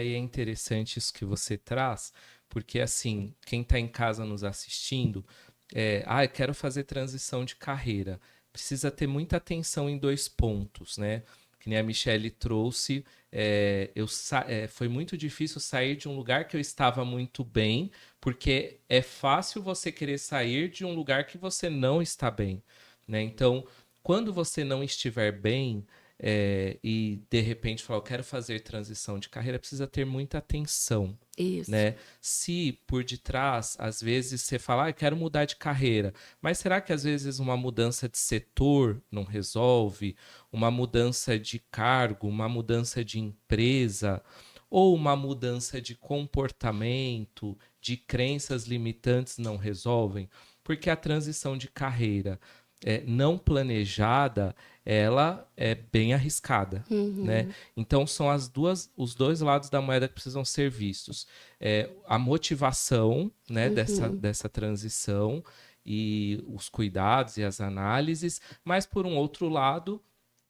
E é interessante isso que você traz, porque assim, quem está em casa nos assistindo, eu quero fazer transição de carreira. Precisa ter muita atenção em dois pontos, né? Que nem a Michelle trouxe, foi muito difícil sair de um lugar que eu estava muito bem, porque é fácil você querer sair de um lugar que você não está bem, né? Então, quando você não estiver bem, e de repente falar, eu quero fazer transição de carreira, precisa ter muita atenção, Isso. né? Se por detrás, às vezes você fala, eu quero mudar de carreira, mas será que às vezes uma mudança de setor não resolve? Uma mudança de cargo, uma mudança de empresa, ou uma mudança de comportamento, de crenças limitantes não resolvem? Porque a transição de carreira não planejada, ela é bem arriscada, né? Uhum, Então são os dois lados da moeda que precisam ser vistos. A motivação, né, uhum. dessa transição e os cuidados e as análises, mas por um outro lado,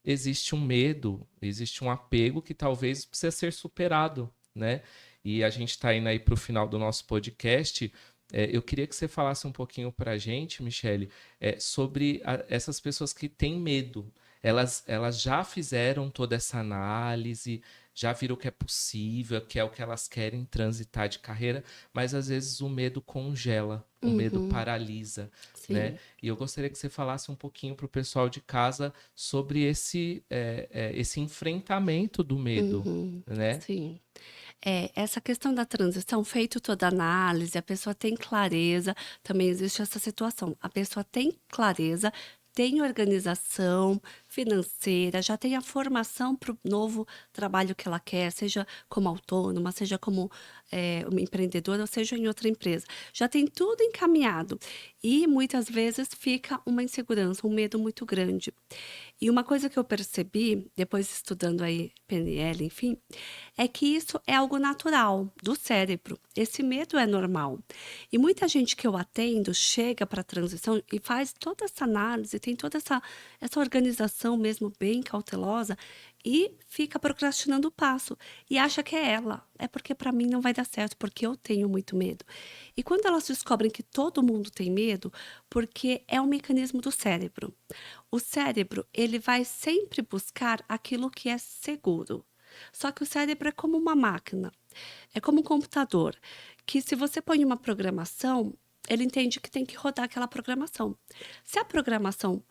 existe um medo, existe um apego que talvez precisa ser superado, né? E a gente está indo aí para o final do nosso podcast. Eu queria que você falasse um pouquinho para a gente, Michele, sobre essas pessoas que têm medo. Elas já fizeram toda essa análise, já viram que é possível, que é o que elas querem transitar de carreira, mas às vezes o medo congela, o medo Uhum, paralisa, né? sim. E eu gostaria que você falasse um pouquinho para o pessoal de casa sobre esse enfrentamento do medo, Uhum, né? sim. Essa questão da transição, feito toda a análise, a pessoa tem clareza, também existe essa situação. A pessoa tem clareza, tem organização financeira, já tem a formação para o novo trabalho que ela quer, seja como autônoma, seja como uma empreendedora, ou seja em outra empresa. Já tem tudo encaminhado. E muitas vezes fica uma insegurança, um medo muito grande. E uma coisa que eu percebi, depois estudando aí PNL, enfim, é que isso é algo natural do cérebro. Esse medo é normal. E muita gente que eu atendo chega para a transição e faz toda essa análise, tem toda essa organização mesmo bem cautelosa e fica procrastinando o passo e acha que é ela. É porque para mim não vai dar certo, porque eu tenho muito medo. E quando elas descobrem que todo mundo tem medo, porque é um mecanismo do cérebro. O cérebro, ele vai sempre buscar aquilo que é seguro. Só que o cérebro é como uma máquina, é como um computador, que se você põe uma programação, ele entende que tem que rodar aquela programação. Se a programação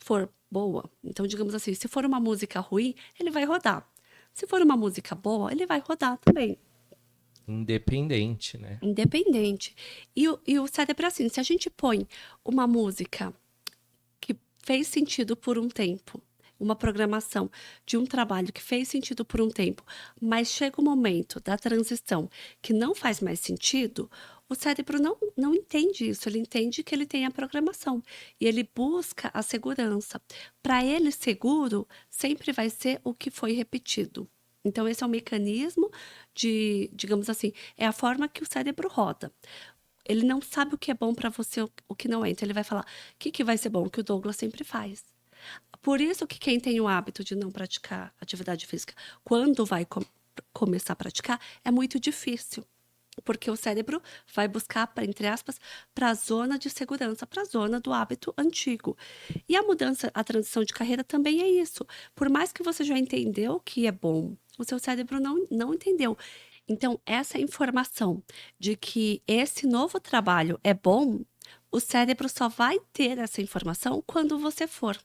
for boa, então digamos assim, se for uma música ruim, ele vai rodar. Se for uma música boa, ele vai rodar também, Independente, né? independente. E o cérebro é assim, se a gente põe uma música que fez sentido por um tempo, uma programação de um trabalho que fez sentido por um tempo, mas chega o momento da transição que não faz mais sentido, o cérebro não entende isso, ele entende que ele tem a programação e ele busca a segurança. Para ele, seguro sempre vai ser o que foi repetido. Então, esse é um mecanismo digamos assim, é a forma que o cérebro roda. Ele não sabe o que é bom para você, o que não é. Então ele vai falar: "O que que vai ser bom?", o que o Douglas sempre faz. Por isso que quem tem o hábito de não praticar atividade física, quando vai começar a praticar, é muito difícil, porque o cérebro vai buscar, pra entre aspas, para a zona de segurança, para a zona do hábito antigo. E a mudança, a transição de carreira também é isso. Por mais que você já entendeu que é bom, o seu cérebro não entendeu. Então, essa informação de que esse novo trabalho é bom, o cérebro só vai ter essa informação quando você for.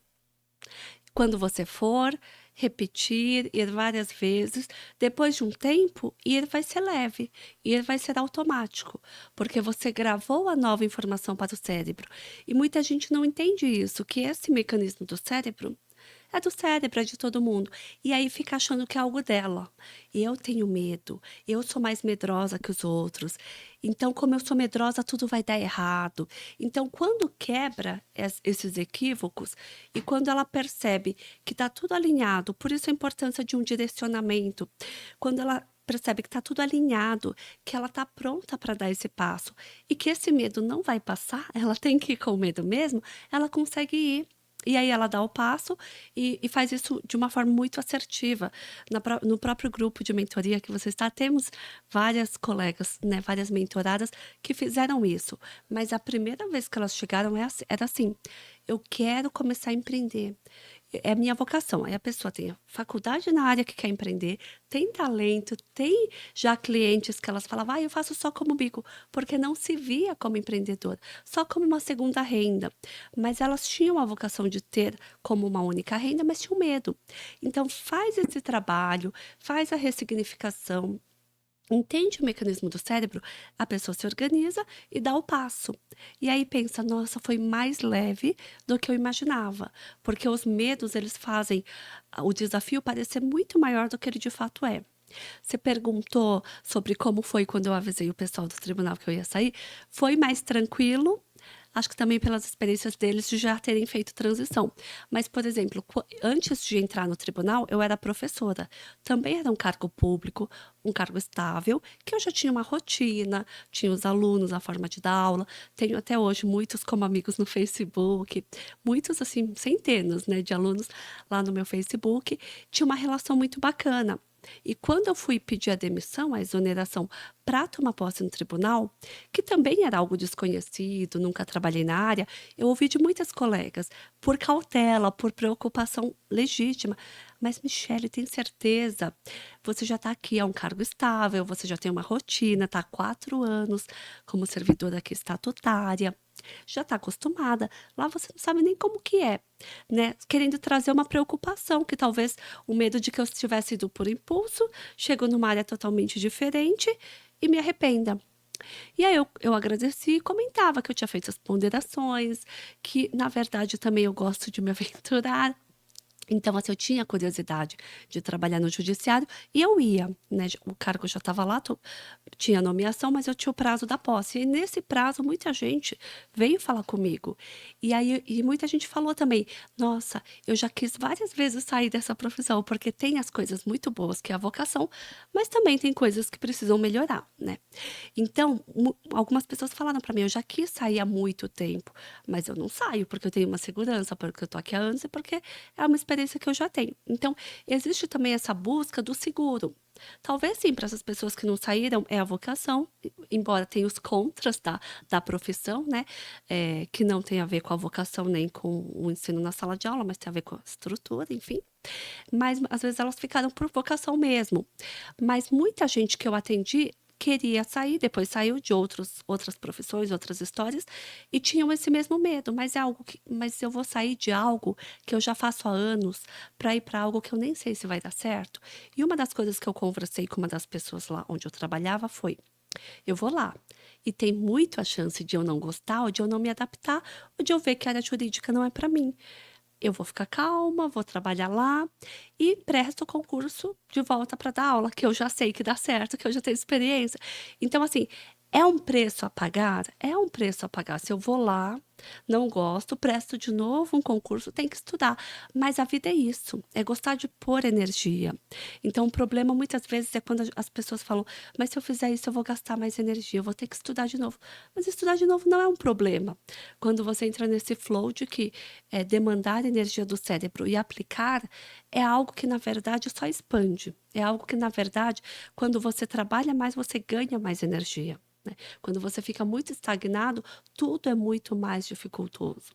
Quando você for, repetir, ir várias vezes, depois de um tempo, ir vai ser leve, ir vai ser automático, porque você gravou a nova informação para o cérebro. E muita gente não entende isso, que esse mecanismo do cérebro é do cérebro, é de todo mundo. E aí fica achando que é algo dela. Eu tenho medo, eu sou mais medrosa que os outros. Então, como eu sou medrosa, tudo vai dar errado. Então, quando quebra esses equívocos e quando ela percebe que está tudo alinhado, por isso a importância de um direcionamento, quando ela percebe que está tudo alinhado, que ela está pronta para dar esse passo e que esse medo não vai passar, ela tem que ir com medo mesmo, ela consegue ir. E aí ela dá o passo e faz isso de uma forma muito assertiva. No próprio grupo de mentoria que você está, temos várias colegas, né, várias mentoradas que fizeram isso. Mas a primeira vez que elas chegaram era assim: eu quero começar a empreender. É a minha vocação. Aí a pessoa tem a faculdade na área que quer empreender, tem talento, tem já clientes que elas falavam, eu faço só como bico, porque não se via como empreendedora, só como uma segunda renda. Mas elas tinham a vocação de ter como uma única renda, mas tinham medo. Então faz esse trabalho, faz a ressignificação, entende o mecanismo do cérebro, a pessoa se organiza e dá o passo. E aí pensa, nossa, foi mais leve do que eu imaginava, porque os medos eles fazem o desafio parecer muito maior do que ele de fato é. Você perguntou sobre como foi quando eu avisei o pessoal do tribunal que eu ia sair. Foi mais tranquilo. Acho que também pelas experiências deles de já terem feito transição. Mas, por exemplo, antes de entrar no tribunal, eu era professora. Também era um cargo público, um cargo estável, que eu já tinha uma rotina, tinha os alunos, a forma de dar aula. Tenho até hoje muitos como amigos no Facebook, muitos, assim, centenas, né, de alunos lá no meu Facebook. Tinha uma relação muito bacana. E quando eu fui pedir a demissão, a exoneração, para tomar posse no tribunal, que também era algo desconhecido, nunca trabalhei na área, eu ouvi de muitas colegas, por cautela, por preocupação legítima. Mas, Michele, tem certeza? Você já está aqui, é um cargo estável, você já tem uma rotina, está há 4 anos como servidora aqui estatutária, já está acostumada. Lá você não sabe nem como que é, né? Querendo trazer uma preocupação, que talvez o medo de que eu tivesse ido por impulso, chego numa área totalmente diferente e me arrependa. E aí eu agradeci e comentava que eu tinha feito as ponderações, que na verdade também eu gosto de me aventurar. Então, assim, eu tinha curiosidade de trabalhar no judiciário e eu ia, né? O cargo já estava lá, tinha nomeação, mas eu tinha o prazo da posse. E nesse prazo, muita gente veio falar comigo. E aí, e muita gente falou também: nossa, eu já quis várias vezes sair dessa profissão, porque tem as coisas muito boas, que é a vocação, mas também tem coisas que precisam melhorar, né? Então, algumas pessoas falaram para mim: eu já quis sair há muito tempo, mas eu não saio porque eu tenho uma segurança, porque eu tô aqui há anos e porque é uma experiência que eu já tenho. Então, existe também essa busca do seguro. Talvez sim, para essas pessoas que não saíram, é a vocação, embora tenha os contras da profissão, né? Que não tem a ver com a vocação nem com o ensino na sala de aula, mas tem a ver com a estrutura, enfim. Mas às vezes elas ficaram por vocação mesmo. Mas muita gente que eu atendi queria sair, depois saiu de outras profissões, outras histórias, e tinham esse mesmo medo. Mas eu vou sair de algo que eu já faço há anos para ir para algo que eu nem sei se vai dar certo. E uma das coisas que eu conversei com uma das pessoas lá onde eu trabalhava foi: eu vou lá. E tem muito a chance de eu não gostar, ou de eu não me adaptar, ou de eu ver que a área jurídica não é para mim. Eu vou ficar calma, vou trabalhar lá e presto o concurso de volta para dar aula, que eu já sei que dá certo, que eu já tenho experiência. Então, assim, é um preço a pagar? É um preço a pagar. Se eu vou lá, não gosto, presto de novo um concurso, tem que estudar. Mas a vida é isso, é gostar de pôr energia. Então, o problema muitas vezes é quando as pessoas falam: mas se eu fizer isso, eu vou gastar mais energia, eu vou ter que estudar de novo. Mas estudar de novo não é um problema. Quando você entra nesse flow de que demandar energia do cérebro e aplicar é algo que, na verdade, só expande. É algo que, na verdade, quando você trabalha mais, você ganha mais energia, né? Quando você fica muito estagnado, tudo é muito mais dificultoso.